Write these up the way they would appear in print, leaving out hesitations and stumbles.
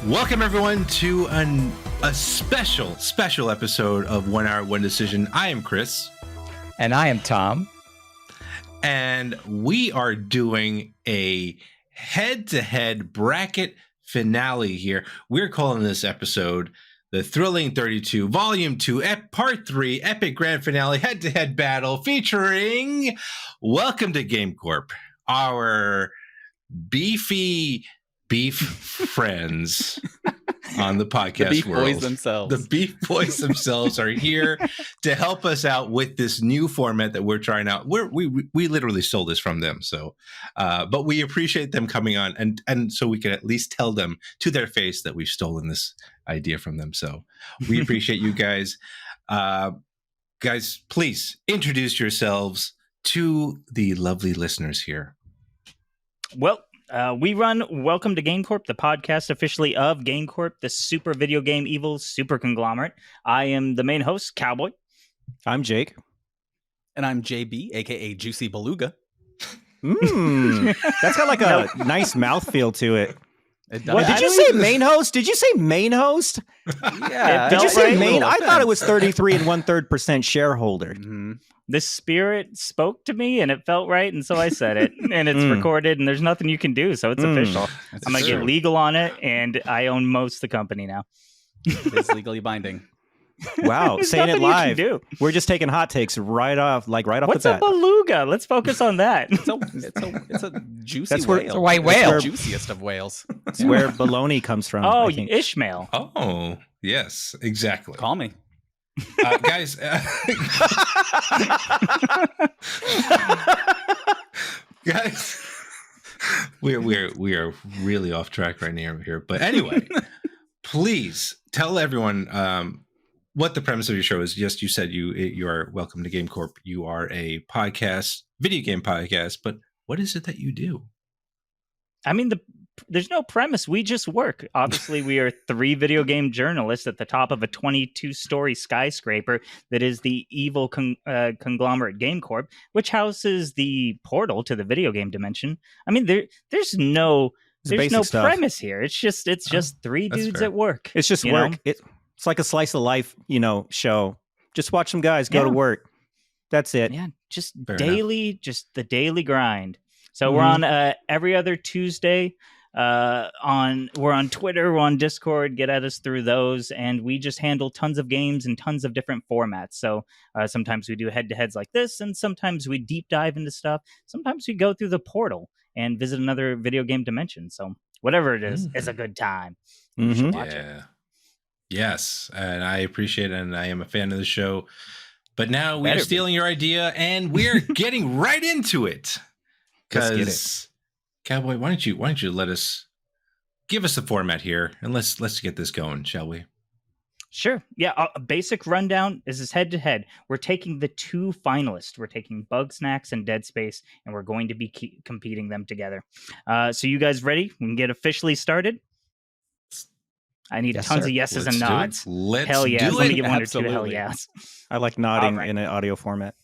Welcome everyone to a special episode of 1 Hour 1 Decision. I am Chris. And I am Tom. And we are doing a head-to-head bracket finale here. We're calling this episode the Thrilling 32 Volume 2 Part 3 Epic Grand Finale head-to-head battle featuring Welcome to GameCorp, our beefy beef friends on the podcast the beef world. Boys themselves. The beef boys themselves are here to help us out with this new format that we're trying out. We literally stole this from them, so but we appreciate them coming on, and so we can at least tell them to their face that we've stolen this idea from them. So we appreciate you guys. Guys, please introduce yourselves to the lovely listeners here. Well, we run Welcome to GameCorp, the podcast officially of GameCorp, the super video game evil super conglomerate. I am the main host, Cowboy. I'm Jake. And I'm JB, aka Juicy Beluga. That's got like a nice mouthfeel to it. It What, did you say main host? Did you say main host? Yeah. Did you say right? main? I thought it was 33 and 1/3% shareholder. Mm-hmm. The spirit spoke to me and it felt right, and so I said it. And it's recorded, and there's nothing you can do, so it's official. I'm going to get legal on it, and I own most of the company now. It's legally binding. Wow, There's saying it nothing you can live. do. We're just taking hot takes right off What's the a bat. beluga? Let's focus on that. It's a juicy That's where- whale. it's a white It's whale. the juiciest of whales. It's where baloney comes from. Oh, I think. Ishmael. Oh, yes, exactly. Call me. Guys, guys, we are really off track right now here. But anyway, please tell everyone what the premise of your show is. Yes, you said you are Welcome to GameCorp. You are a podcast, video game podcast. But what is it that you do? I mean, there's no premise. We just work. Obviously, we are 3 video game journalists at the top of a 22-story skyscraper that is the evil conglomerate GameCorp, which houses the portal to the video game dimension. I mean, there's no stuff. premise here. It's just 3 dudes fair. at work. It's just you work. know? It's like a slice of life, show. Just watch some guys go to work. That's it. Yeah, just Fair the daily grind. So we're on every other Tuesday. We're on Twitter, we're on Discord. Get at us through those, and we just handle tons of games and tons of different formats. So sometimes we do head-to-heads like this, and sometimes we deep dive into stuff. Sometimes we go through the portal and visit another video game dimension. So whatever it is, it's a good time. You should watch it. Yes, and I appreciate it, and I am a fan of the show. But now we are stealing your idea, and we're getting right into it. Because Cowboy, why don't you let us give us the format here, and let's get this going, shall we? Sure. Yeah. A basic rundown is this head-to-head. We're taking the 2 finalists. We're taking Bugsnax and Dead Space, and we're going to be competing them together. So you guys ready? We can get officially started. I need tons of yeses and nods. Hell yes. Let me get 1 or 2 hell yes. I like nodding in an audio format.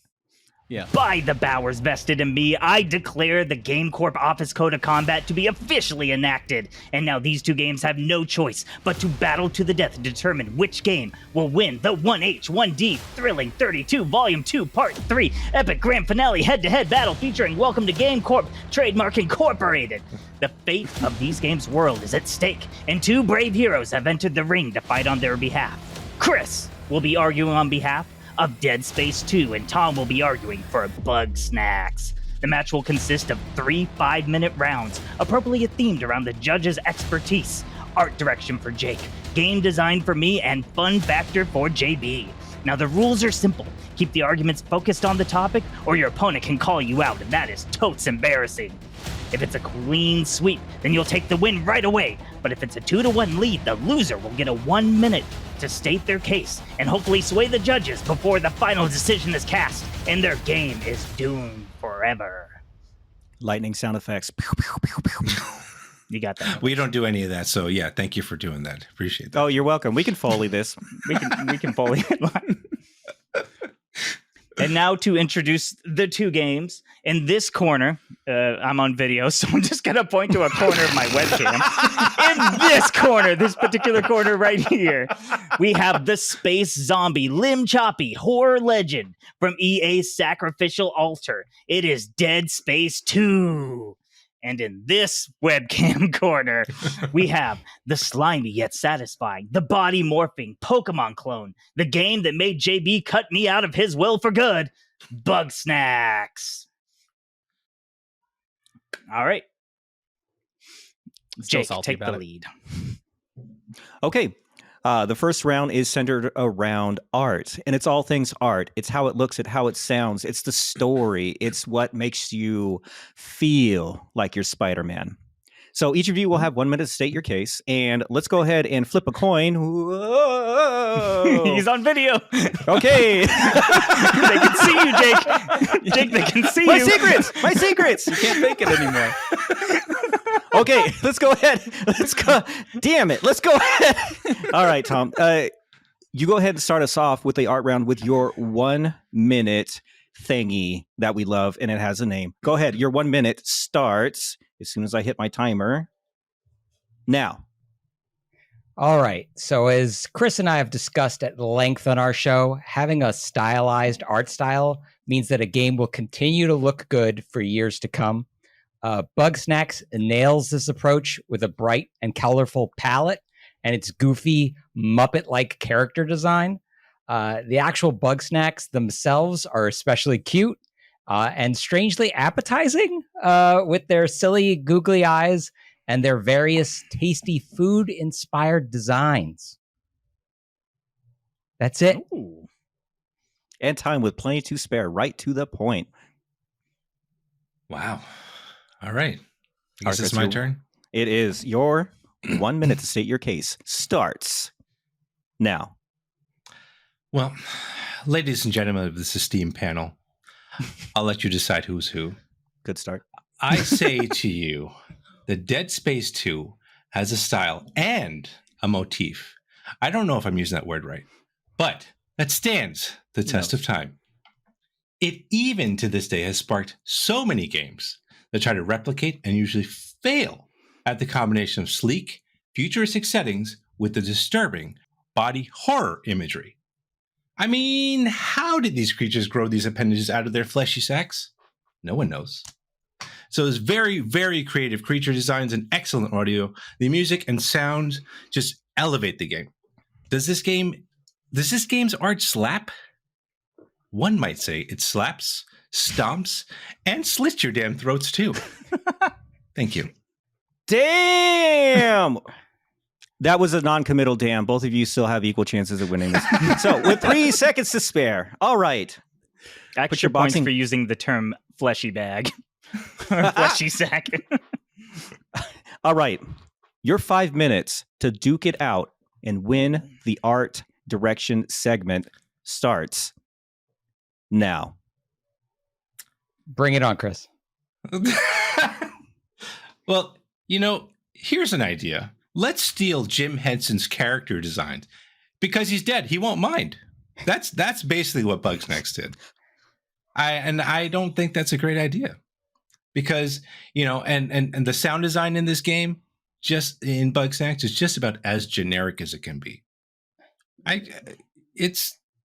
Yeah. By the powers vested in me, I declare the GameCorp Office Code of Combat to be officially enacted. And now these 2 games have no choice but to battle to the death to determine which game will win the 1H1D Thrilling 32 Volume 2 Part 3 Epic Grand Finale head-to-head battle featuring Welcome to GameCorp Trademark Incorporated. The fate of these games' world is at stake, and 2 brave heroes have entered the ring to fight on their behalf. Chris will be arguing on behalf of Dead Space 2, and Tom will be arguing for Bugsnax. The match will consist of 3 5-minute rounds, appropriately themed around the judges' expertise. Art direction for Jake, game design for me, and fun factor for JB. Now the rules are simple. Keep the arguments focused on the topic, or your opponent can call you out, and that is totes embarrassing. If it's a clean sweep, then you'll take the win right away. But if it's a 2-1 lead, the loser will get a 1 minute to state their case and hopefully sway the judges before the final decision is cast and their game is doomed forever. Lightning sound effects. You got that. We don't do any of that, so yeah, thank you for doing that. Appreciate that. Oh, you're welcome. We can Foley this. We can Foley it. And now to introduce the two games. In this corner, I'm on video, so I'm just going to point to a corner of my webcam. In this corner, this particular corner right here, we have the Space Zombie Limb Choppy Horror Legend from EA's Sacrificial Altar. It is Dead Space 2. And in this webcam corner, we have the slimy yet satisfying, the body morphing Pokemon clone, the game that made JB cut me out of his will for good, Bugsnax. All right. Still Jake, salty take the about it. lead. Okay. The first round is centered around art, and it's all things art. It's how it looks, it's how it sounds, it's the story, it's what makes you feel like you're Spider-Man. So each of you will have 1 minute to state your case, and let's go ahead and flip a coin. Whoa. He's on video. Okay. They can see you, Jake. Jake, they can see My you. secrets! My secrets! You can't fake it anymore. Okay, let's go ahead. Let's go. Damn it. Let's go ahead. All right, Tom. You go ahead and start us off with the art round with your 1 minute thingy that we love, and it has a name. Go ahead. Your 1 minute starts as soon as I hit my timer. Now. All right. So as Chris and I have discussed at length on our show, having a stylized art style means that a game will continue to look good for years to come. Bugsnax nails this approach with a bright and colorful palette and its goofy Muppet-like character design. The actual Bugsnax themselves are especially cute and strangely appetizing with their silly googly eyes and their various tasty food-inspired designs. That's it. Ooh. And time with plenty to spare, right to the point. Wow. All right. I guess Arthur, it's my turn. It is your 1 minute to state your case. Starts now. Well, ladies and gentlemen of this esteemed panel, I'll let you decide who's who. Good start. I say to you, the Dead Space 2 has a style and a motif. I don't know if I'm using that word right, but that stands the test of time. It even to this day has sparked so many games that try to replicate and usually fail at the combination of sleek, futuristic settings with the disturbing body horror imagery. I mean, how did these creatures grow these appendages out of their fleshy sacks? No one knows. So there's very, very creative creature designs and excellent audio. The music and sound just elevate the game. Does this game's art slap? One might say it slaps, stomps, and slits your damn throats too. Thank you. Damn! That was a non-committal damn. Both of you still have equal chances of winning this. So, with 3 seconds to spare. All right. Extra points for using the term fleshy bag. Or fleshy sack. All right. Your 5 minutes to duke it out and win the art direction segment starts now. Bring it on, Chris. Well, here's an idea. Let's steal Jim Henson's character design because he's dead. He won't mind. That's basically what Bugsnax did. I don't think that's a great idea because, and the sound design in this game, just in Bugsnax, is just about as generic as it can be.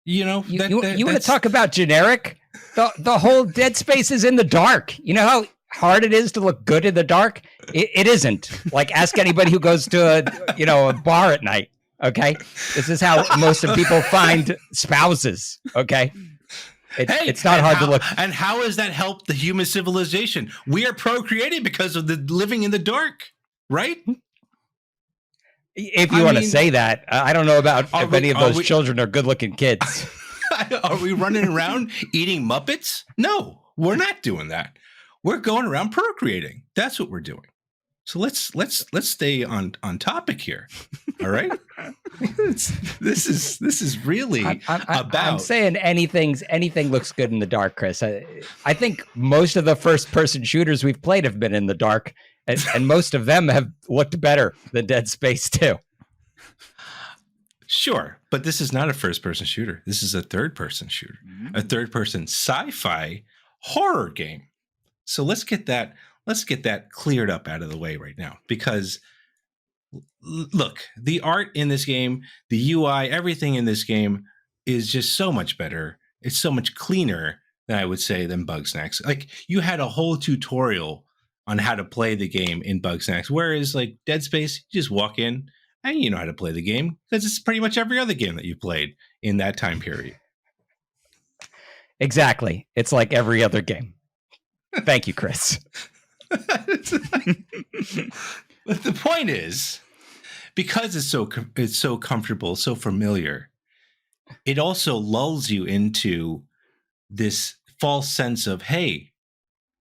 You want to talk about generic? The whole Dead Space is in the dark. You know how hard it is to look good in the dark? It isn't. Like, ask anybody who goes to a bar at night. Okay, this is how most of people find spouses. Okay, it's not hard to look. And how has that helped the human civilization? We are procreating because of the living in the dark, right? If you want to say that, I don't know about if any of those children are good-looking kids. Are we running around eating Muppets? No, we're not doing that. We're going around procreating. That's what we're doing. So let's stay on topic here. All right. This is really about. I'm saying anything looks good in the dark, Chris. I think most of the first-person shooters we've played have been in the dark, and most of them have looked better than Dead Space 2. Sure, but this is not a first-person shooter. This is a third-person shooter, a third-person sci-fi horror game. So let's get that cleared up out of the way right now. Because look, the art in this game, the UI, everything in this game is just so much better. It's so much cleaner than I would say than Bugsnax. Like you had a whole tutorial on how to play the game in Bugsnax, whereas like Dead Space, you just walk in and you know how to play the game because it's pretty much every other game that you played in that time period. Exactly. It's like every other game. Thank you, Chris. But the point is, because it's so comfortable, so familiar, it also lulls you into this false sense of, hey,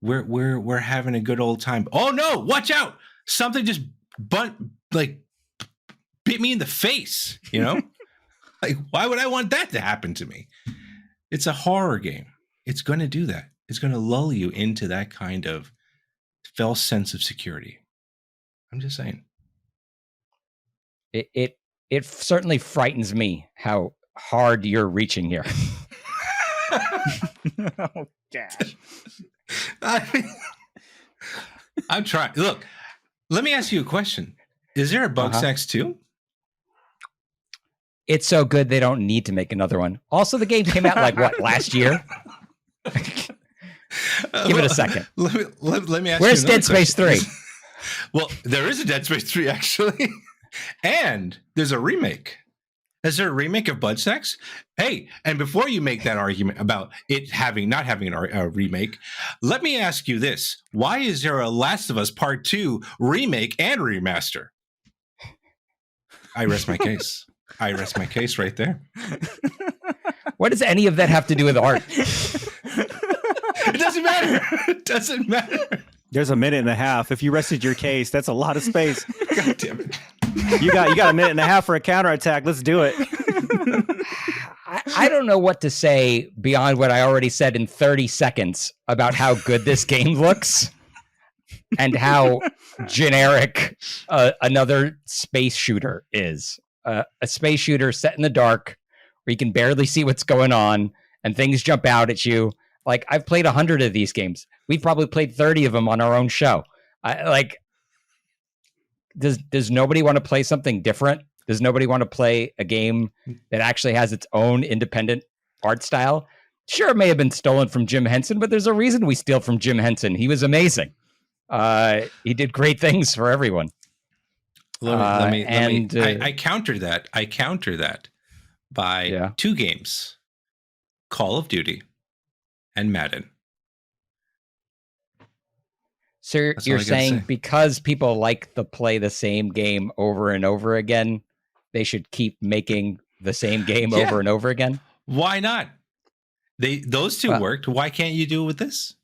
we're having a good old time. Oh no, watch out! Something just bit me in the face, you know? Like, why would I want that to happen to me? It's a horror game. It's going to do that. It's going to lull you into that kind of false sense of security. I'm just saying. It certainly frightens me how hard you're reaching here. Oh gosh. I'm trying. Look, let me ask you a question. Is there a Bugsnax 2? It's so good they don't need to make another one. Also, the game came out like what, last year? Give it a second. Let me ask Where's you another Dead Space question. 3? Well, there is a Dead Space 3 actually. And there's a remake. Is there a remake of Bugsnax? Hey, and before you make that argument about it not having a remake, let me ask you this. Why is there a Last of Us Part 2 remake and remaster? I rest my case. I rest my case right there. What does any of that have to do with art? It doesn't matter. It doesn't matter. There's a minute and a half. If you rested your case, that's a lot of space. God damn it. You got a minute and a half for a counterattack. Let's do it. I don't know what to say beyond what I already said in 30 seconds about how good this game looks and how generic another space shooter is. A space shooter set in the dark where you can barely see what's going on and things jump out at you. Like, I've played 100 of these games. We've probably played 30 of them on our own show. Does nobody want to play something different? Does nobody want to play a game that actually has its own independent art style? Sure, it may have been stolen from Jim Henson, but there's a reason we steal from Jim Henson. He was amazing. He did great things for everyone. I counter that. I counter that by 2 games: Call of Duty and Madden. So you're saying because people like to play the same game over and over again, they should keep making the same game over and over again? Why not? Those two worked. Why can't you do it with this?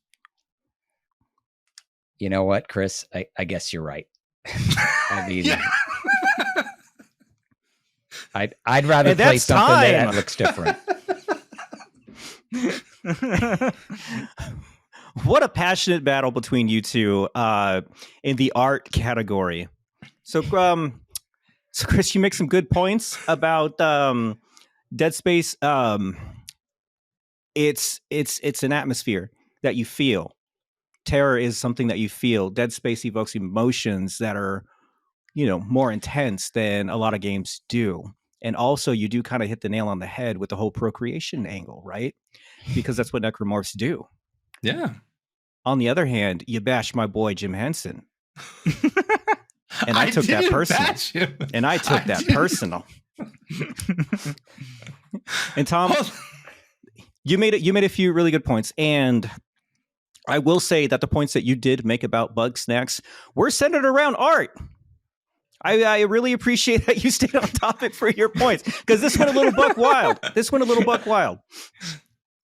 You know what, Chris? I guess you're right. I mean, I'd rather play something that looks different. What a passionate battle between you two in the art category. So Chris, you make some good points about Dead Space. It's an atmosphere that you feel. Terror is something that you feel. Dead Space evokes emotions that are, more intense than a lot of games do. And also, you do kind of hit the nail on the head with the whole procreation angle, right? Because that's what necromorphs do. Yeah. On the other hand, you bash my boy Jim Henson. And I took that personal. And I took that personal. And Tom, you made a few really good points. And I will say that the points that you did make about Bugsnax were centered around art. I really appreciate that you stayed on topic for your points, because this went a little buck wild.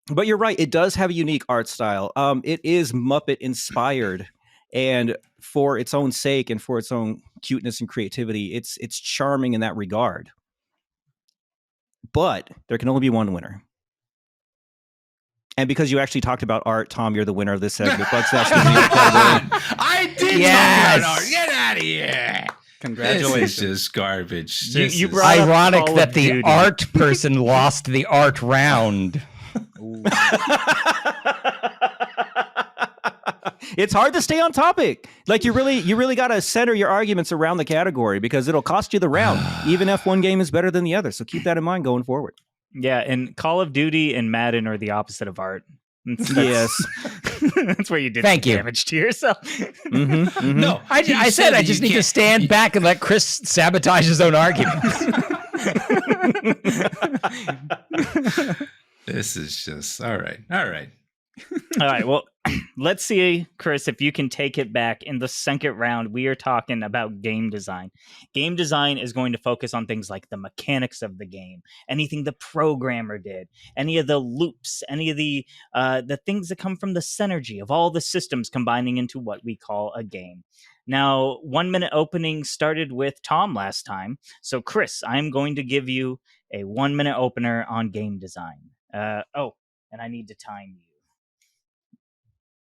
But you're right. It does have a unique art style. It is Muppet inspired, and for its own sake and for its own cuteness and creativity, it's charming in that regard. But there can only be one winner. And because you actually talked about art, Tom, you're the winner of this segment. Bugsnax. I did talk about art. Get out of here. Congratulations. This is just garbage. You This is- brought up Ironic Call that of the Duty. art person lost the art round. It's hard to stay on topic. Like you really got to center your arguments around the category because it'll cost you the round, even if one game is better than the other. So keep that in mind going forward. Yeah, and Call of Duty and Madden are the opposite of art. Yes. That's where you did Thank some you. damage to yourself. No, I said I just need to stand back and let Chris sabotage his own arguments. This is just all right. All right. All right, well, let's see, Chris, if you can take it back. In the second round, we are talking about game design. Game design is going to focus on things like the mechanics of the game, anything the programmer did, any of the loops, any of the things that come from the synergy of all the systems combining into what we call a game. Now, 1 minute opening started with Tom last time. So, Chris, I'm going to give you a 1 minute opener on game design. And I need to time you.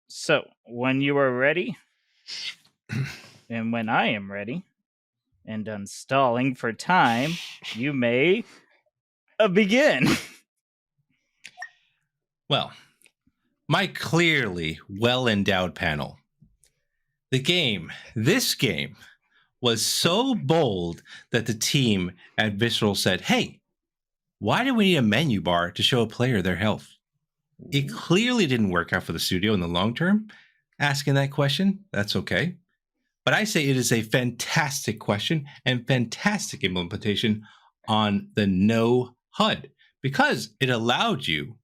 So, when you are ready, and when I am ready, and done stalling for time, you may begin. Well, my clearly well-endowed panel. This game, was so bold that the team at Visceral said, hey, why do we need a menu bar to show a player their health? It clearly didn't work out for the studio in the long term. Asking that question, that's okay. But I say it is a fantastic question and fantastic implementation on the no HUD because it allowed you,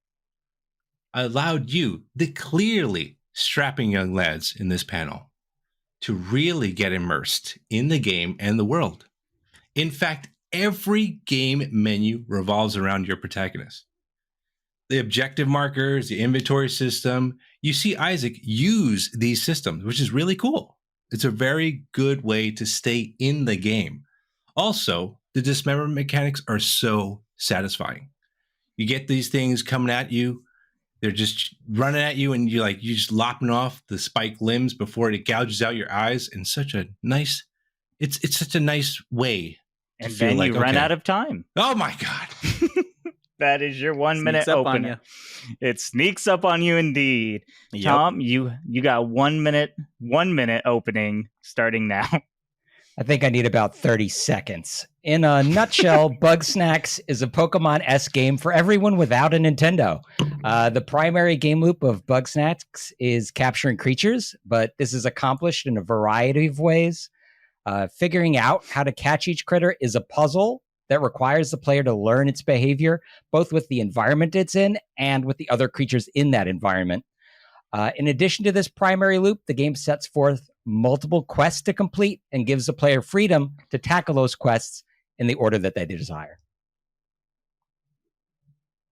the clearly strapping young lads in this panel, to really get immersed in the game and the world. In fact, every game menu revolves around your protagonist. The objective markers, the inventory system, you see Isaac use these systems, which is really cool. It's a very good way to stay in the game. Also, the dismemberment mechanics are so satisfying. You get these things coming at you, they're just running at you, and you just lopping off the spiked limbs before it gouges out your eyes in such a nice, it's such a nice way. And then you run out of time. Oh my God. That is your 1 minute Sneaks up on opener. It sneaks up on you indeed. Yep. Tom, you got 1 minute opening starting now. I think I need about 30 seconds. In a nutshell, Bugsnax is a Pokemon-esque game for everyone without a Nintendo. The primary game loop of Bugsnax is capturing creatures, but this is accomplished in a variety of ways. Figuring out how to catch each critter is a puzzle that requires the player to learn its behavior, both with the environment it's in and with the other creatures in that environment. In addition to this primary loop, the game sets forth multiple quests to complete and gives the player freedom to tackle those quests in the order that they desire.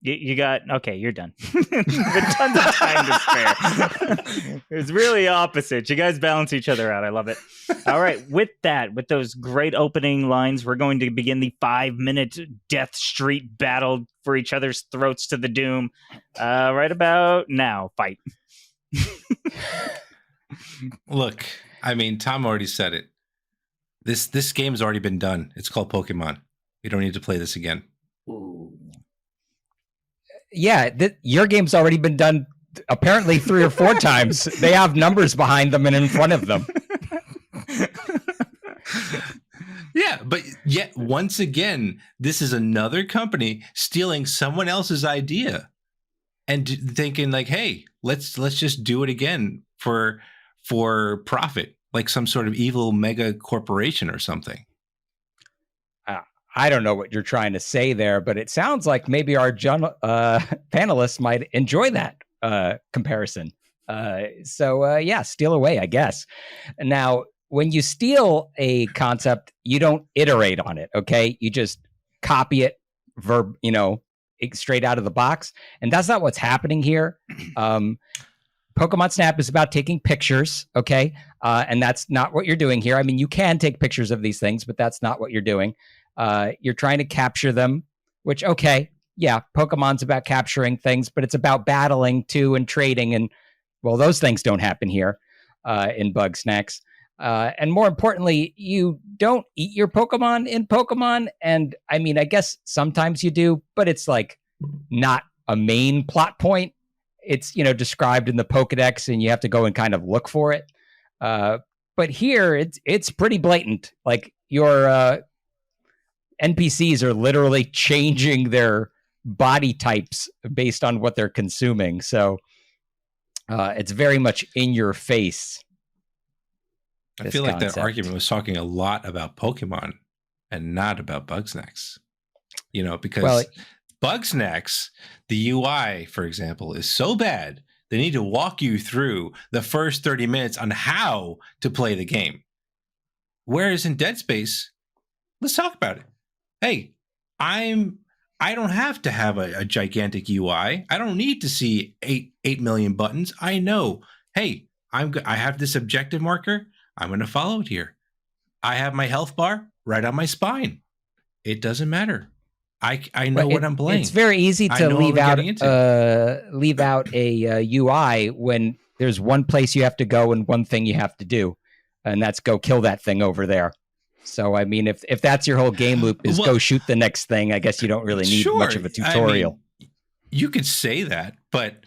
You got, okay, you're done. With tons of time to spare. It's really opposite. You guys balance each other out. I love it. All right, with those great opening lines, we're going to begin the 5-minute Death Street battle for each other's throats to the doom. Right about now, fight. Look, I mean, Tom already said it. This game's already been done. It's called Pokemon. You don't need to play this again. Yeah, your game's already been done apparently 3 or 4 times. They have numbers behind them and in front of them. Yeah, but yet once again, this is another company stealing someone else's idea and thinking like, "Hey, let's just do it again for profit, like some sort of evil mega corporation or something." I don't know what you're trying to say there, but it sounds like maybe our panelists might enjoy that comparison. So steal away, I guess. Now, when you steal a concept, you don't iterate on it, okay? You just copy it straight out of the box. And that's not what's happening here. Pokemon Snap is about taking pictures, okay? And that's not what you're doing here. I mean, you can take pictures of these things, but that's not what you're doing. You're trying to capture them, which, okay, yeah, Pokemon's about capturing things, but it's about battling too and trading. And, well, those things don't happen here in Bugsnax. And more importantly, you don't eat your Pokemon in Pokemon. And I mean, I guess sometimes you do, but it's like not a main plot point. It's, described in the Pokedex and you have to go and kind of look for it. But here it's pretty blatant. Like your NPCs are literally changing their body types based on what they're consuming. So it's very much in your face. I feel like that argument was talking a lot about Pokemon and not about Bugsnax. Because Bugsnax, the UI, for example, is so bad, they need to walk you through the first 30 minutes on how to play the game. Whereas in Dead Space, let's talk about it. Hey, I don't have to have a gigantic UI. I don't need to see 8 million buttons. I know, hey, I have this objective marker. I'm going to follow it here. I have my health bar right on my spine. It doesn't matter. I know what I'm playing. It's very easy to leave out a UI when there's one place you have to go and one thing you have to do, and that's go kill that thing over there. So, I mean, if that's your whole game loop is go shoot the next thing, I guess you don't really need much of a tutorial. I mean, you could say that, but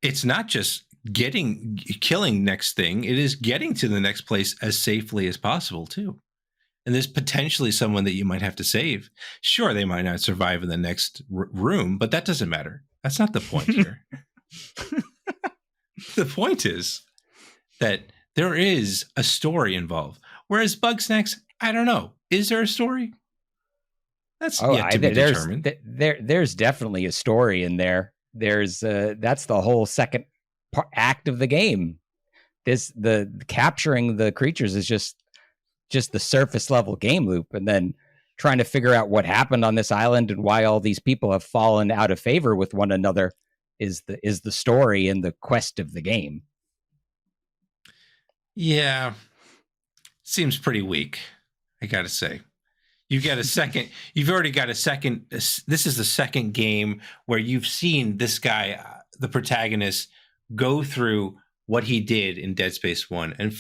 it's not just killing next thing. It is getting to the next place as safely as possible, too. And there's potentially someone that you might have to save. Sure, they might not survive in the next room, but that doesn't matter. That's not the point here. The point is that there is a story involved. Whereas Bugsnax, I don't know. Is there a story? That's yet to be determined. There's definitely a story in there. There's that's the whole second act of the game. The capturing the creatures is just the surface level game loop, and then trying to figure out what happened on this island and why all these people have fallen out of favor with one another is the story and the quest of the game. Yeah, seems pretty weak, I gotta say. You've already got a second. This is the second game where you've seen this guy, the protagonist, go through what he did in Dead Space 1. And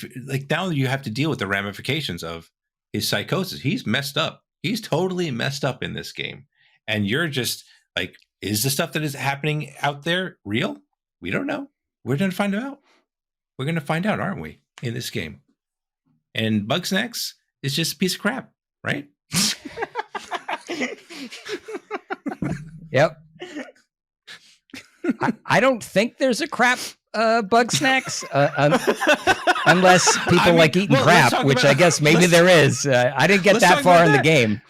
now you have to deal with the ramifications of his psychosis. He's messed up. He's totally messed up in this game. And you're just like, is the stuff that is happening out there real? We don't know. We're going to find out. We're going to find out, aren't we, in this game? And Bugsnax is just a piece of crap, right? Yep. I don't think there's a crap Bugsnax unless people like eating crap, which I guess maybe there is. I didn't get that far in the game.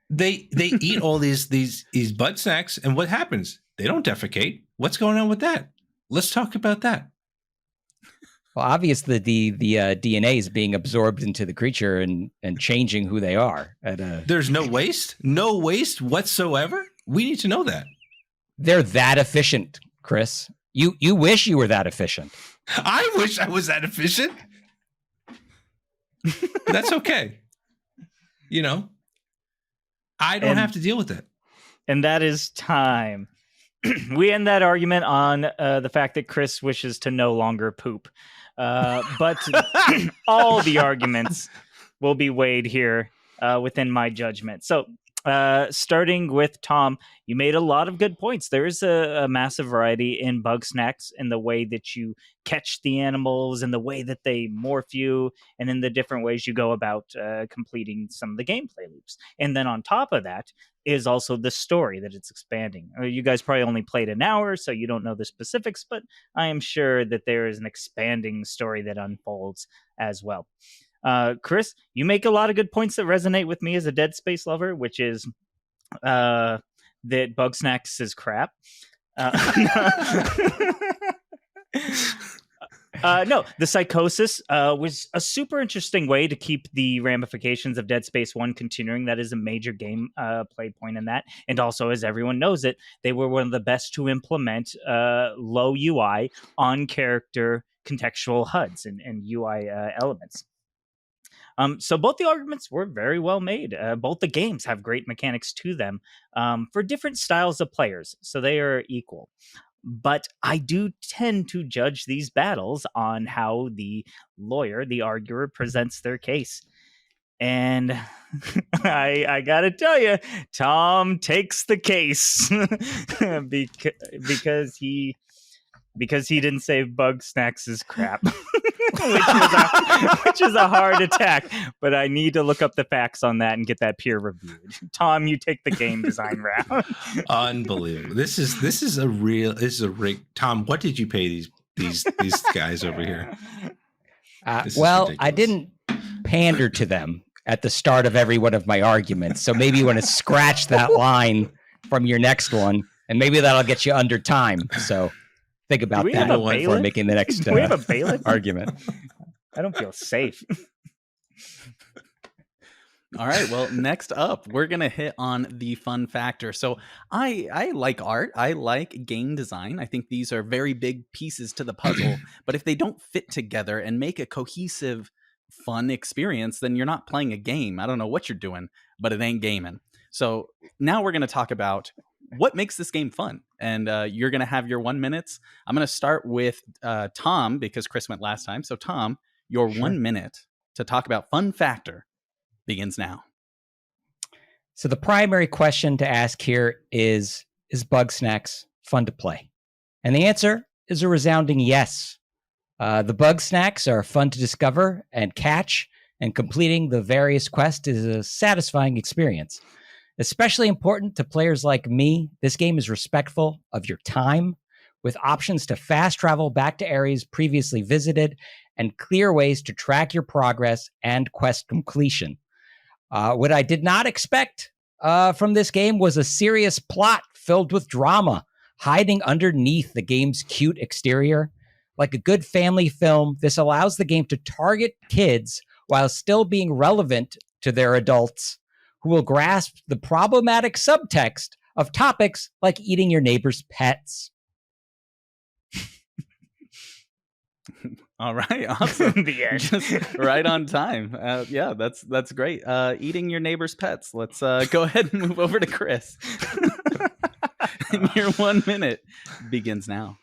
They eat all these Bugsnax, and what happens? They don't defecate. What's going on with that? Let's talk about that. Well, obviously the DNA is being absorbed into the creature and changing who they are. There's no waste whatsoever. We need to know that. They're that efficient, Chris. You wish you were that efficient. I wish I was that efficient. That's okay. I don't have to deal with it. And that is time. We end that argument on the fact that Chris wishes to no longer poop. But all the arguments will be weighed here within my judgment. So starting with Tom, you made a lot of good points. There is a massive variety in Bugsnax in the way that you catch the animals and the way that they morph you, and in the different ways you go about completing some of the gameplay loops. And then on top of that is also the story that it's expanding. You guys probably only played an hour, so you don't know the specifics, but I am sure that there is an expanding story that unfolds as well. Chris, you make a lot of good points that resonate with me as a Dead Space lover, which is that Bugsnax is crap. No, the psychosis was a super interesting way to keep the ramifications of Dead Space 1 continuing. That is a major game play point in that. And also, as everyone knows it, they were one of the best to implement low UI on character contextual HUDs and UI elements. So both the arguments were very well made. Both the games have great mechanics to them for different styles of players, so they are equal. but I do tend to judge these battles on how the lawyer, the arguer, presents their case. And I gotta tell you, Tom takes the case because he didn't say Bugsnax is crap, which is a hard attack. But I need to look up the facts on that and get that peer reviewed. Tom, you take the game design round. Unbelievable. This is a rig. Tom, what did you pay these guys over here? Well, I didn't pander to them at the start of every one of my arguments. So maybe you want to scratch that line from your next one, and maybe that'll get you under time. So think about that before making the next Do we have a bailiff? argument. I don't feel safe. All right. Well, next up, we're going to hit on the fun factor. So I like art. I like game design. I think these are very big pieces to the puzzle. But if they don't fit together and make a cohesive, fun experience, then you're not playing a game. I don't know what you're doing, but it ain't gaming. So now we're going to talk about what makes this game fun. And you're going to have your 1 minute. I'm going to start with Tom, because Chris went last time. So Tom, your 1 minute to talk about fun factor begins now. So the primary question to ask here is Bugsnax fun to play? And the answer is a resounding yes. The Bugsnax are fun to discover and catch, and completing the various quests is a satisfying experience. Especially important to players like me, this game is respectful of your time, with options to fast travel back to areas previously visited and clear ways to track your progress and quest completion. What I did not expect from this game was a serious plot filled with drama, hiding underneath the game's cute exterior. Like a good family film, this allows the game to target kids while still being relevant to their adults, who will grasp the problematic subtext of topics like eating your neighbor's pets. All right, awesome. The end. Just right on time. Yeah, that's great. Eating your neighbor's pets. Let's go ahead and move over to Chris. And your 1 minute begins now.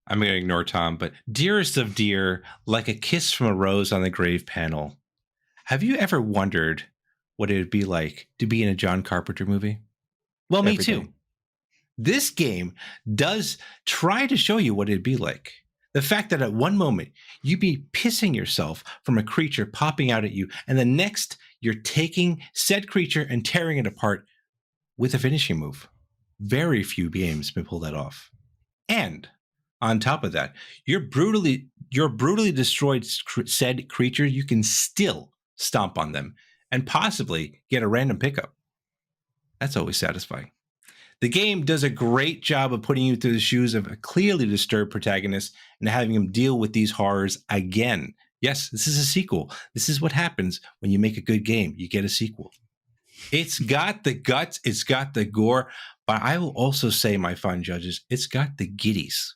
I'm going to ignore Tom, but dearest of dear, like a kiss from a rose on the grave panel. Have you ever wondered what it would be like to be in a John Carpenter movie? Well, me too. This game does try to show you what it'd be like. The fact that at one moment you'd be pissing yourself from a creature popping out at you, and the next you're taking said creature and tearing it apart with a finishing move. Very few games can pull that off. And on top of that, you're brutally destroyed said creature. You can still stomp on them and possibly get a random pickup. That's always satisfying. The game does a great job of putting you through the shoes of a clearly disturbed protagonist and having him deal with these horrors again. Yes, this is a sequel. This is what happens when you make a good game. You get a sequel. It's got the guts. It's got the gore. But I will also say, my fine judges, it's got the giddies.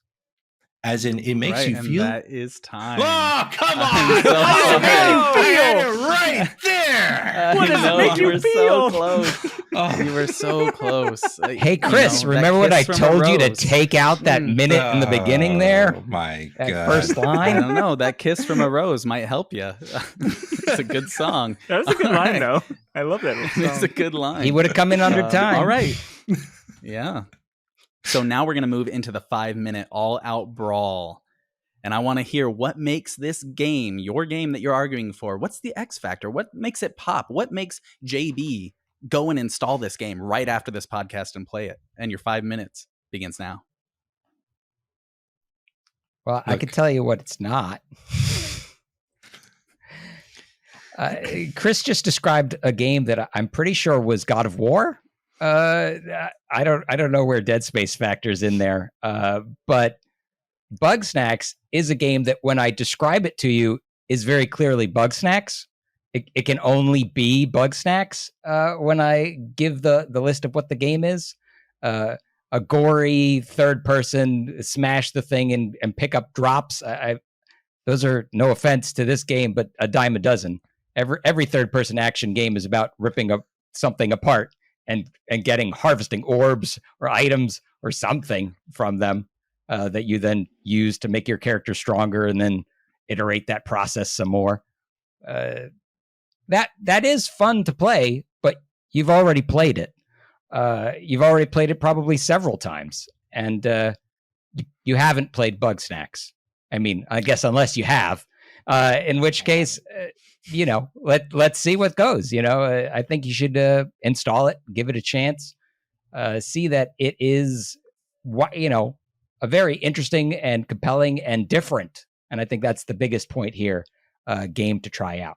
As in, it makes you feel. That is time. Oh, come on! Right there. What does it make you feel? So close. You were so close. Hey, Chris, remember what I told you to take out that minute in the beginning there? Oh, my that God. First I line? don't know. That kiss from a rose might help you. It's a good song. That was a good line, though. I love that. It's a good line. He would have come in under time. All right. Yeah. So now we're going to move into the 5 minute all out brawl. And I want to hear what makes this game, your game that you're arguing for. What's the X factor? What makes it pop? What makes JB go and install this game right after this podcast and play it? And your 5 minutes begins now. Well, I can tell you what it's not. Chris just described a game that I'm pretty sure was God of War. I don't know where Dead Space factors in there, but Bugsnax is a game that when I describe it to you is very clearly Bugsnax. It can only be Bugsnax when I give the list of what the game is. A gory third person smash the thing and pick up drops. Those are, no offense to this game, but a dime a dozen. Every third person action game is about ripping something apart and getting harvesting orbs or items or something from them that you then use to make your character stronger and then iterate that process some more. That is fun to play, but you've already played it. You've already played it probably several times, and you haven't played Bugsnax. I mean, I guess unless you have, in which case, let's see what goes. I think you should install it, give it a chance, see that it is, a very interesting and compelling and different. And I think that's the biggest point here, game to try out.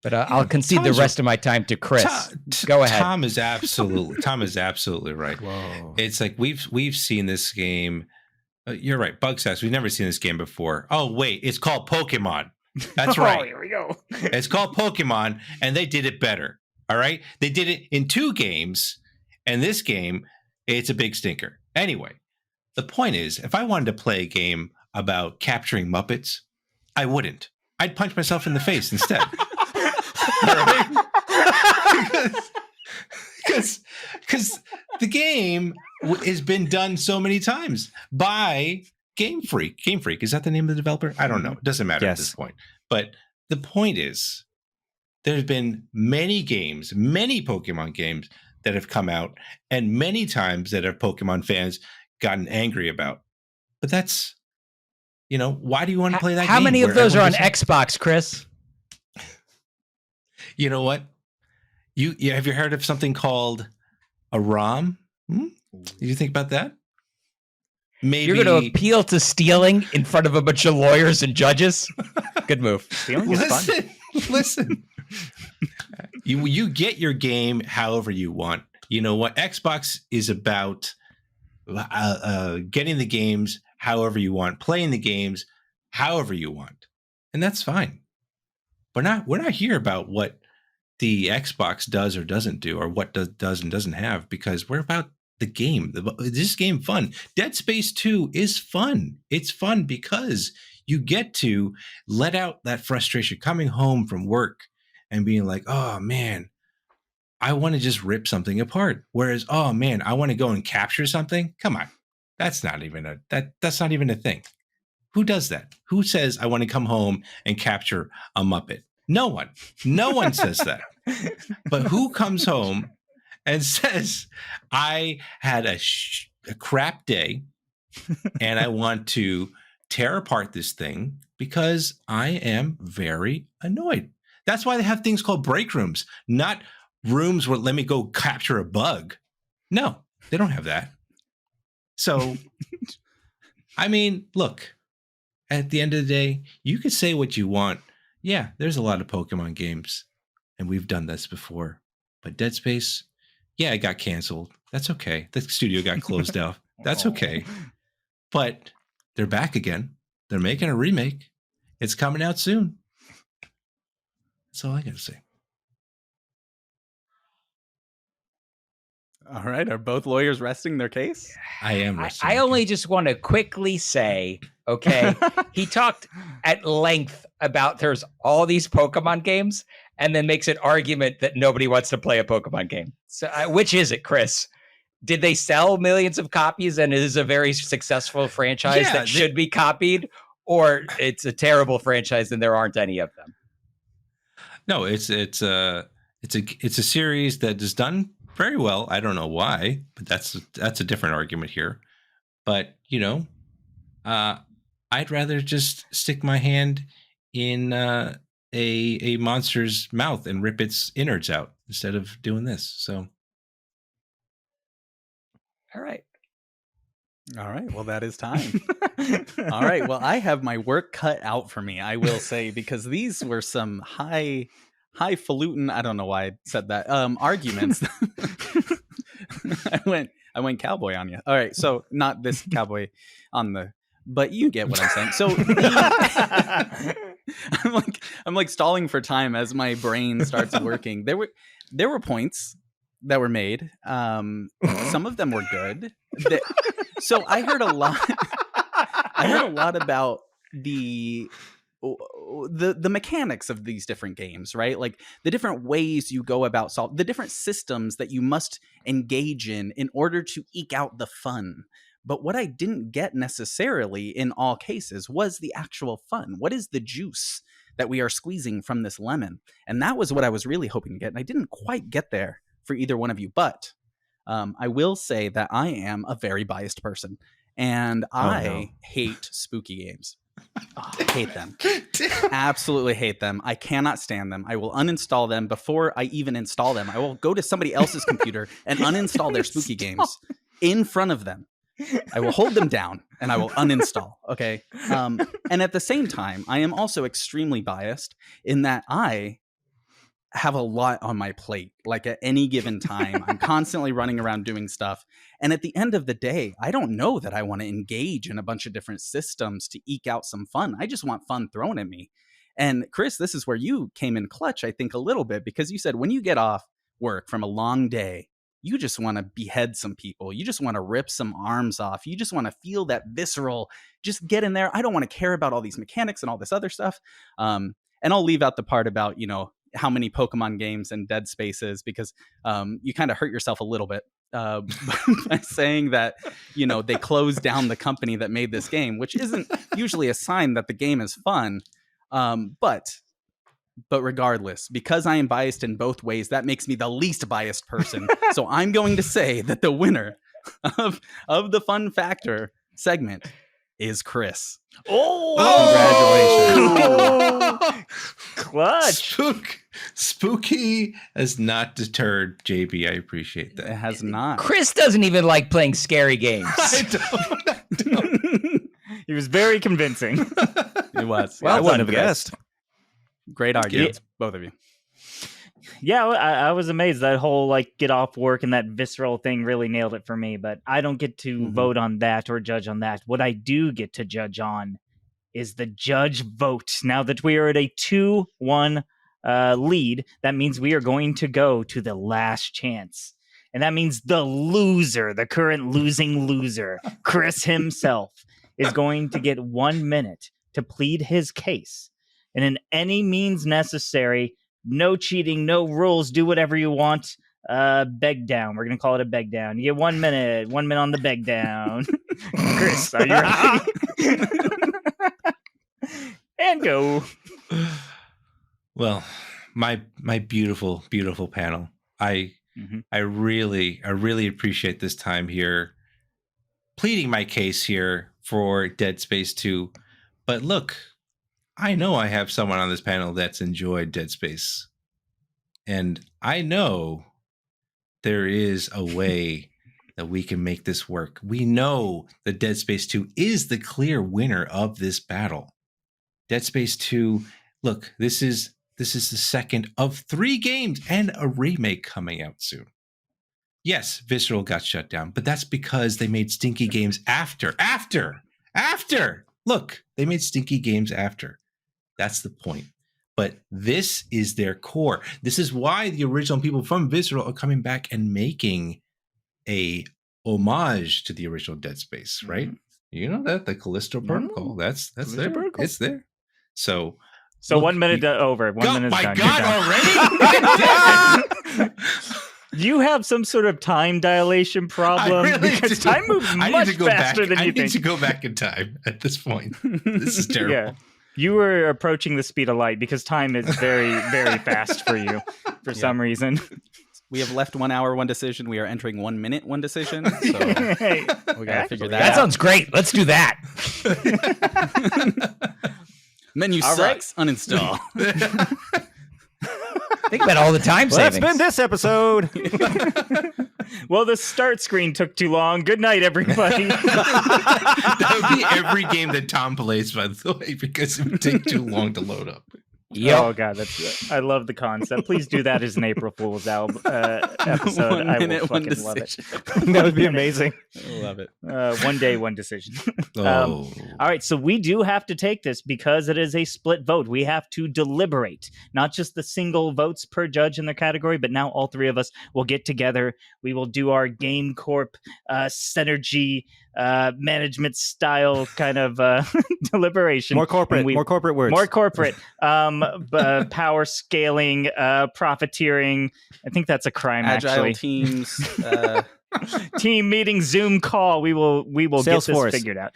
But I'll concede the rest of my time to Chris. Go ahead. Tom is absolutely right. Whoa. It's like we've seen this game. You're right, Bugsnax. We've never seen this game before. Oh wait, it's called Pokemon. That's right. Oh, here we go. It's called Pokemon, and they did it better. All right, they did it in 2 games, and this game, it's a big stinker. Anyway, the point is, if I wanted to play a game about capturing Muppets, I wouldn't. I'd punch myself in the face instead. Because the game has been done so many times by Game Freak. Game Freak, is that the name of the developer? I don't know. It doesn't matter at this point. But the point is, there's been many games, many Pokemon games that have come out, and many times that our Pokemon fans gotten angry about. But that's, why do you want to play that game? How many of those are on Xbox, Chris? You know what? You have you heard of something called a ROM? Did you think about that? Maybe you're going to appeal to stealing in front of a bunch of lawyers and judges. Good move. Stealing is fun. Listen. You get your game however you want. You know what? Xbox is about getting the games however you want, playing the games however you want, and that's fine. We're not here about what the Xbox does or doesn't do, or what does and doesn't have, because we're about the game. This game fun. Dead Space 2 is fun. It's fun because you get to let out that frustration coming home from work and being like, oh man, I want to just rip something apart. Whereas, oh man, I want to go and capture something. Come on. That's not even a thing. Who does that? Who says I want to come home and capture a Muppet? No one. No one says that. But who comes home and says, I had a crap day and I want to tear apart this thing because I am very annoyed. That's why they have things called break rooms, not rooms where let me go capture a bug. No, they don't have that. So, I mean, look, at the end of the day, you can say what you want. Yeah, there's a lot of Pokemon games, and we've done this before. But Dead Space, yeah, it got canceled. That's okay. The studio got closed out. That's okay. But they're back again. They're making a remake. It's coming out soon. That's all I got to say. All right. Are both lawyers resting their case? I am resting. I only just want to quickly say, okay, he talked at length about there's all these Pokemon games and then makes an argument that nobody wants to play a Pokemon game. So which is it, Chris? Did they sell millions of copies and it is a very successful franchise that should be copied, or it's a terrible franchise and there aren't any of them? No, it's a series that is done very well. I don't know why, but that's a different argument here. But I'd rather just stick my hand in a monster's mouth and rip its innards out instead of doing this. So, all right. Well, that is time. All right. Well, I have my work cut out for me, I will say, because these were some highfalutin, I don't know why I said that, arguments. I went cowboy on you. All right. So not this cowboy on the, but you get what I'm saying. So I'm like stalling for time as my brain starts working. There were points that were made. Some of them were good. So I heard a lot about the mechanics of these different games, right? Like the different ways you go about the different systems that you must engage in order to eke out the fun. But what I didn't get necessarily in all cases was the actual fun. What is the juice that we are squeezing from this lemon? And that was what I was really hoping to get. And I didn't quite get there for either one of you. But I will say that I am a very biased person. And I hate spooky games. I hate them. Absolutely hate them. I cannot stand them. I will uninstall them before I even install them. I will go to somebody else's computer and uninstall their spooky games in front of them. I will hold them down and I will uninstall. Okay. And at the same time, I am also extremely biased in that I have a lot on my plate. Like at any given time, I'm constantly running around doing stuff. And at the end of the day, I don't know that I want to engage in a bunch of different systems to eke out some fun. I just want fun thrown at me. And Chris, this is where you came in clutch, I think, a little bit, because you said when you get off work from a long day, you just want to behead some people. You just want to rip some arms off. You just want to feel that visceral, just get in there. I don't want to care about all these mechanics and all this other stuff. And I'll leave out the part about, how many Pokemon games and Dead Spaces, because you kind of hurt yourself a little bit by saying that, they closed down the company that made this game, which isn't usually a sign that the game is fun. But regardless, because I am biased in both ways, that makes me the least biased person. So I'm going to say that the winner of the fun factor segment is Chris. Congratulations. Clutch. Spooky has not deterred JB. I appreciate that. It has not. Chris doesn't even like playing scary games. I don't. He was very convincing. It was. Well, I wouldn't have Chris. guessed. Great arguments, both of you. Yeah, I was amazed. That whole get off work and that visceral thing really nailed it for me. But I don't get to vote on that or judge on that. What I do get to judge on is the judge vote. Now that we are at a 2-1 lead, that means we are going to go to the last chance. And that means the loser, the current losing loser, Chris himself, is going to get 1 minute to plead his case. And in any means necessary, no cheating, no rules, do whatever you want. Beg down. We're going to call it a beg down. You get 1 minute, 1 minute on the beg down. Chris, are you ready? And go. Well, my beautiful, beautiful panel. I really appreciate this time here, pleading my case here for Dead Space 2. But look, I know I have someone on this panel that's enjoyed Dead Space. And I know there is a way that we can make this work. We know that Dead Space 2 is the clear winner of this battle. Dead Space 2, look, this is the second of 3 games and a remake coming out soon. Yes, Visceral got shut down, but that's because they made stinky games after. Look, they made stinky games after. That's the point. But this is their core. This is why the original people from Visceral are coming back and making a homage to the original Dead Space, right? You know that, the Callisto Protocol. That's there. Protocol. It's there. So look, 1 minute over. 1 minute. My done. God, already? You have some sort of time dilation problem because time moves much faster than you think. I need to go back in time at this point. This is terrible. Yeah. You were approaching the speed of light because time is very, very fast for you for some reason. We have left 1 hour, 1 decision. We are entering 1 minute, 1 decision. So we got to figure that out. That sounds great. Let's do that. Menu sucks. Uninstall. Think about all the time savings. That's been this episode. Well, the start screen took too long. Good night, everybody. That would be every game that Tom plays, by the way, because it would take too long to load up. Yep. Oh god, I love the concept. Please do that as an April Fool's episode. I will fucking love it. That would be amazing. I love it. 1 day, 1 decision. Oh. All right, so we do have to take this because it is a split vote. We have to deliberate, not just the single votes per judge in their category, but now all 3 of us will get together. We will do our GameCorp synergy management style kind of deliberation. More corporate words. More corporate. Power scaling, profiteering. I think that's a crime, Agile actually. teams. Team meeting, Zoom call. We will get this figured out.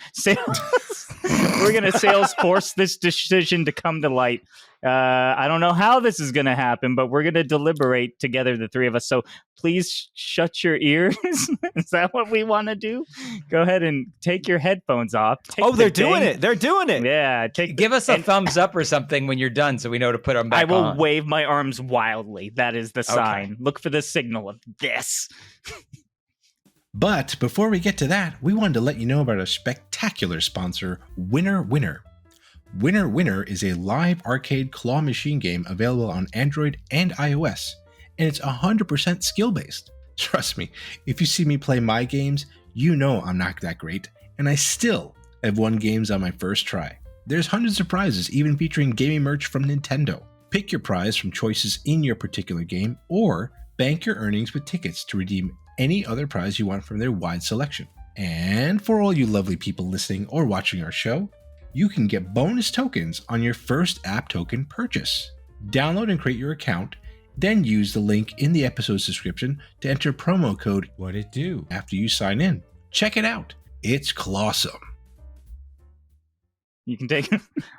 We're going to Salesforce this decision to come to light. I don't know how this is going to happen, but we're going to deliberate together, the three of us. So please shut your ears. Is that what we want to do? Go ahead and take your headphones off. They're doing it. They're doing it. Yeah. Give us a thumbs up or something when you're done so we know to put them back on. I will wave my arms wildly. That is the sign. Look for the signal of this. But before we get to that, we wanted to let you know about our spectacular sponsor, Winner Winner. Winner Winner is a live arcade claw machine game available on Android and iOS, and it's 100% skill-based. Trust me, if you see me play my games, you know I'm not that great, and I still have won games on my first try. There's hundreds of prizes, even featuring gaming merch from Nintendo. Pick your prize from choices in your particular game, or bank your earnings with tickets to redeem any other prize you want from their wide selection. And for all you lovely people listening or watching our show, you can get bonus tokens on your first app token purchase. Download and create your account, then use the link in the episode's description to enter promo code WHATITDO after you sign in. Check it out. It's clawsome. You can take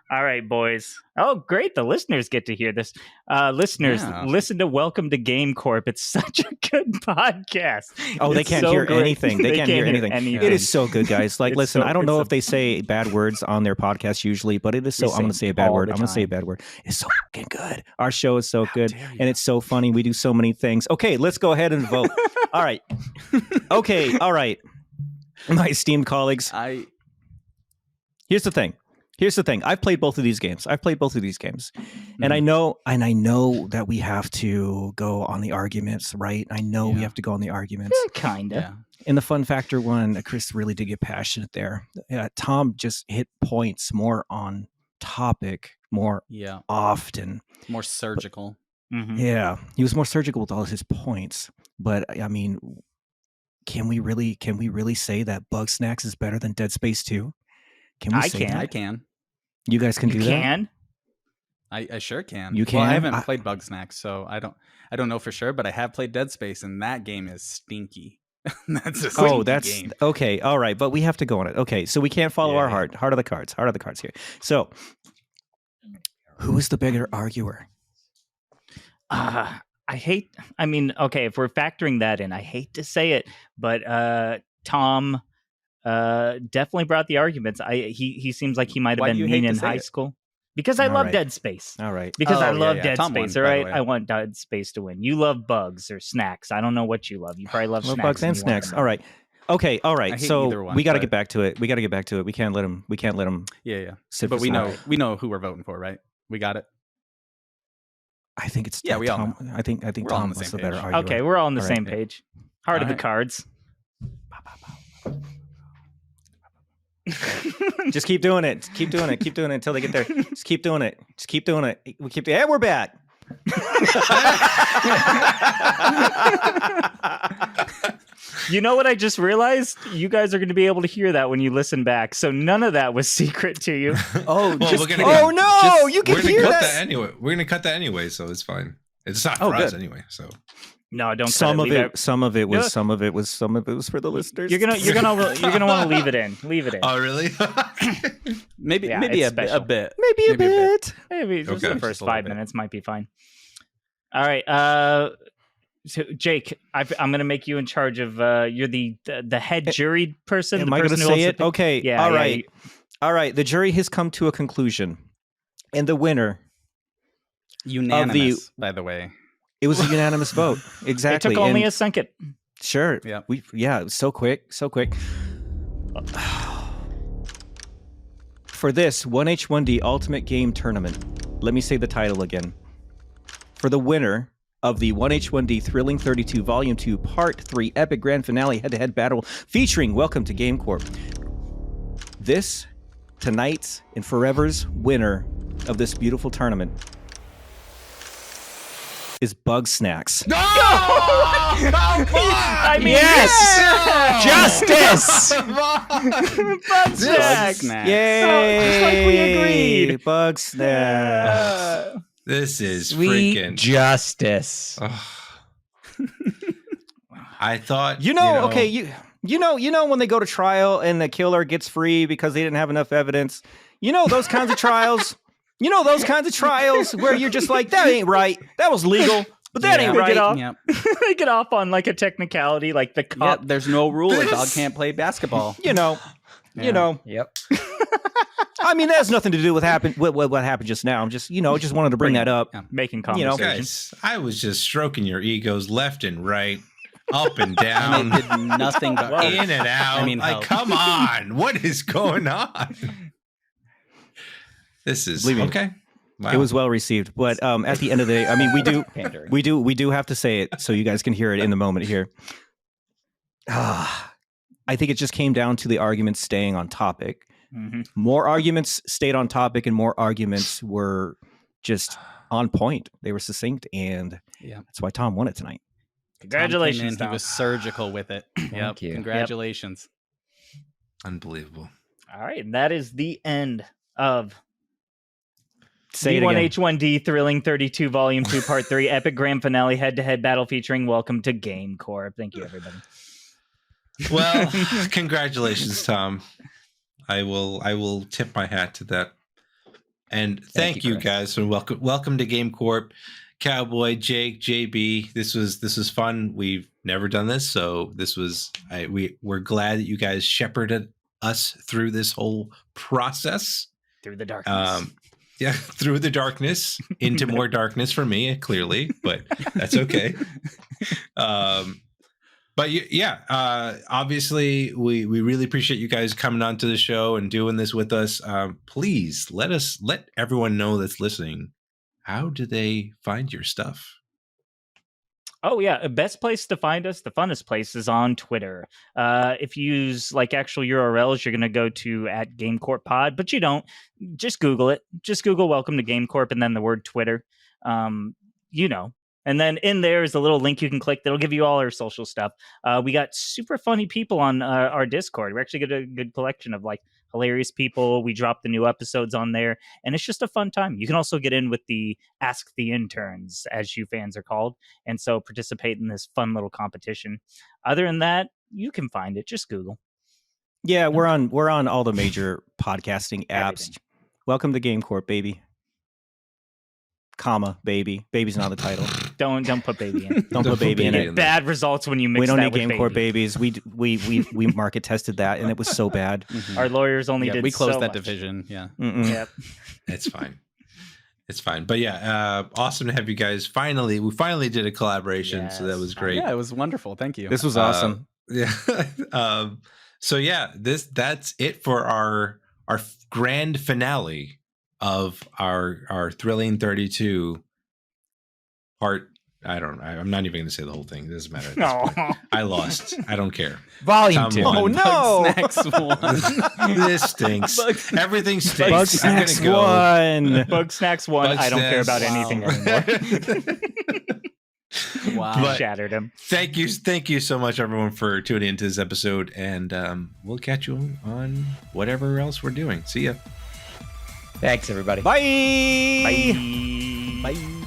All right, boys. Oh, great. The listeners get to hear this. Listeners, listen to Welcome to GameCorp. It's such a good podcast. Oh, they can't hear anything. They can't hear anything. It is so good, guys. Like, listen, I don't know if they say bad words on their podcast usually, but it is so, I'm going to say a bad word. I'm going to say a bad word. It's so fucking good. Our show is so good, and it's so funny. We do so many things. Okay, let's go ahead and vote. All right. Okay, all right. My esteemed colleagues. Here's the thing. I've played both of these games. And I know that we have to go on the arguments, right? I know we have to go on the arguments. Kinda. Yeah. In the fun factor one, Chris really did get passionate there. Tom just hit points more on topic, more often. More surgical. Yeah. He was more surgical with all his points. But I mean, can we really say that Bugsnax is better than Dead Space 2? Can we say that? I can. You guys can do that? I sure can. You can? Well, I haven't played Bugsnax, so I don't know for sure, but I have played Dead Space, and that game is stinky. That's a stinky game. Okay. All right, but we have to go on it. Okay, so we can't follow our heart. Heart of the cards here. So, who is the bigger arguer? If we're factoring that in, I hate to say it, but Tom definitely brought the arguments. He seems like he might have been mean in high school. Because I love Dead Space. All right. Because I love Dead Space. All right. I want Dead Space to win. You love bugs or snacks. I don't know what you love. You probably love snacks. Bugs and snacks. All right. Okay. All right. So we got to get back to it. We can't let him. Yeah. But we know who we're voting for, right? We got it. I think it's we all know. I think Tom was the better arguer. Okay, we're all on the same page. Heart of the cards. Just keep doing it. Keep doing it until they get there. Just keep doing it. And we're back. You know what I just realized? You guys are going to be able to hear that when you listen back. So none of that was secret to you. You can hear that anyway. We're going to cut that anyway, so it's fine. It's not for us anyway, so. No, don't. Some of it was for the listeners. You're gonna want to leave it in. Leave it in. Oh, really? maybe a bit. Maybe a bit. Maybe just the first 5 minutes might be fine. All right. So Jake, I'm gonna make you in charge of. You're the head jury person. Am I gonna say it? Okay. Yeah. All right. All right. The jury has come to a conclusion, and the winner, unanimous, by the way. It was a unanimous vote. Exactly. It took only a second. Sure. Yeah. It was so quick. For this 1H1D Ultimate Game Tournament, let me say the title again. For the winner of the 1H1D Thrilling 32 Volume 2 Part 3 Epic Grand Finale Head-to-Head Battle featuring Welcome to GameCorp. This, tonight's and forever's winner of this beautiful tournament is Bugsnax. No! Come on! I mean, Yes! Justice! Come on! Bugsnax. Yay! just like we agreed. Bugsnax. This is Sweet freaking. justice. I thought Okay, you know when they go to trial and the killer gets free because they didn't have enough evidence. You know those kinds of trials. You know those kinds of trials where you're just like, that ain't right. That was legal, but that ain't They right. get off. Yep. They get off on like a technicality, like the cop. Yep. There's no rule. A dog This- can't play basketball. You know. Yep. I mean, that has nothing to do with what happened just now. I'm just wanted to bring that up. Yeah. Making You know, conversation. Guys, I was just stroking your egos left and right, up and And down, it did nothing but hurt. in and out. I mean, like, help. come on, what is going on? This is Believe me, okay. Wow. It was well received, but at the end of the day, I mean, Pandering. we do have to say it so you guys can hear it in the moment here. I think it just came down to the arguments staying on topic. Mhm. More arguments stayed on topic, and more arguments were just on point. They were succinct, and Yeah. that's why Tom won it tonight. Congratulations, Tom came in, Tom. he was surgical with it. Yep. you. Congratulations. unbelievable. All right, and that is the end of Say it again. D1H1D Thrilling 32 Volume 2 Part 3 Epic Grand Finale Head-to-Head Battle featuring Welcome to GameCorp. Thank you, everybody. Well, congratulations, Tom. I will tip my hat to that. And thank you, you Chris. guys for welcome to GameCorp. Cowboy, Jake, JB. This was fun. We've never done this, so we're glad that you guys shepherded us through this whole process. Through the darkness. Yeah, through the darkness into more darkness for me, clearly, but that's okay. But yeah, obviously we really appreciate you guys coming on to the show and doing this with us. Please let everyone know that's listening. How do they find your stuff? Oh yeah, best place to find us, the funnest place is on Twitter. If you use like actual URLs, you're going to go to @GameCorp Pod, but you don't. Just Google it. Just Google "Welcome to GameCorp" and then the word Twitter. And then in there is a little link you can click that'll give you all our social stuff. We got super funny people on our Discord. We actually got a good collection of like hilarious people. We drop the new episodes on there, and it's just a fun time. You can also get in with the Ask the Interns, as you fans are called, and so participate in this fun little competition. Other than that, you can find it. Just Google. Yeah, we're on all the major podcasting apps. Everything. Welcome to GameCorp, baby. Comma, baby. Baby's not the title. Don't put baby in. Don't put baby in baby it. in there. Bad results when you mix We don't that need with GameCorp baby. babies. We market tested that, and it was so bad. Mhm. Our lawyers only Yeah, did we closed so that much. division. Yeah. Mm-mm. Yep. It's fine. It's fine. But yeah, awesome to have you guys. We finally did a collaboration, so that Yes. was great. Yeah, it was wonderful. Thank you. This was awesome. Yeah. So yeah, that's it for our grand finale of our Thrilling 32 part. I'm not even going to say the whole thing. It doesn't matter. At this point. No. I lost. I don't care. Volume Tom 2. won. Oh no! Bugsnax won. This stinks. Bugs- Everything stinks. I'm Bugsnax gonna won. Bugsnax won. I don't care about Bugsnax. anything anymore. Wow. But- Shattered him. Thank you so much, everyone, for tuning into this episode, and we'll catch you on whatever else we're doing. See ya. Thanks, everybody. Bye. Bye. Bye.